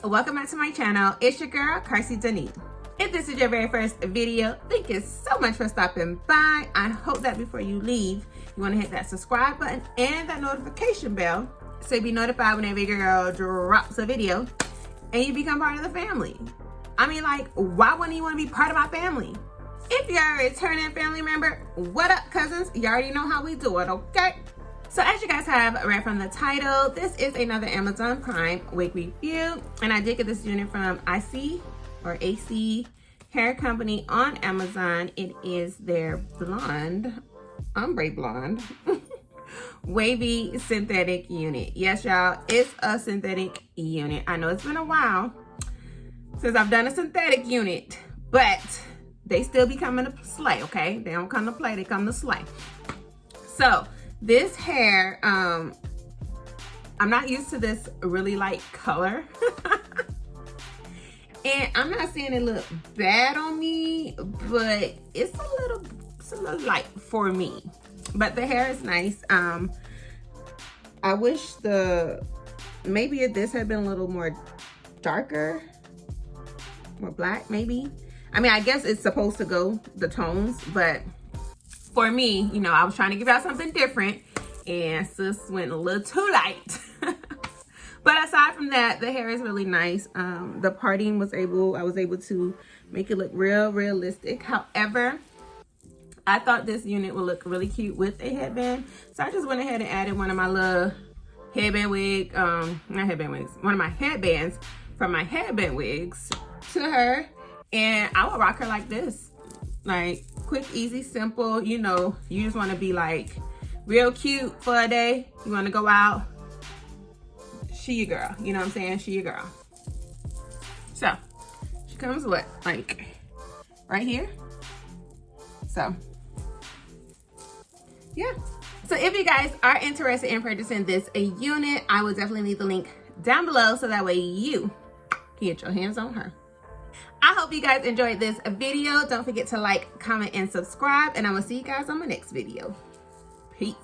Welcome back to my channel. It's your girl, Carsey Denise. If this is your very first video, thank you so much for stopping by. I hope that before you leave, you want to hit that subscribe button and that notification bell so you'll be notified whenever your girl drops a video and you become part of the family. I mean, like, why wouldn't you want to be part of my family? If you're a returning family member, what up, cousins? You already know how we do it, okay? So as you guys have read from the title, this is another Amazon Prime wig review. And I did get this unit from AISI or AC Hair Company on Amazon. It is their blonde, ombre blonde, wavy synthetic unit. Yes, y'all, it's a synthetic unit. I know it's been a while since I've done a synthetic unit, but they still be coming to slay, okay? They don't come to play, they come to slay. So, this hair, I'm not used to this really light color. And I'm not saying it look bad on me, but it's a little light for me. But the hair is nice. I wish maybe this had been a little more darker, more black maybe. I mean, I guess it's supposed to go the tones, but for me, you know, I was trying to give out something different and sis went a little too light. But aside from that, the hair is really nice. The parting I was able to make it look real realistic. However, I thought this unit would look really cute with a headband. So I just went ahead and added one of my little headband wig, not headband wigs, one of my headbands from my headband wigs to her. And I will rock her like this. Like quick, easy, simple. You know, you just want to be like real cute for a day. You want to go out. She your girl. You know what I'm saying? She your girl. So she comes what? Like right here. So yeah. So if you guys are interested in purchasing this unit, I will definitely leave the link down below so that way you can get your hands on her. I hope you guys enjoyed this video. Don't forget to like, comment, and subscribe, and I will see you guys on my next video. Peace.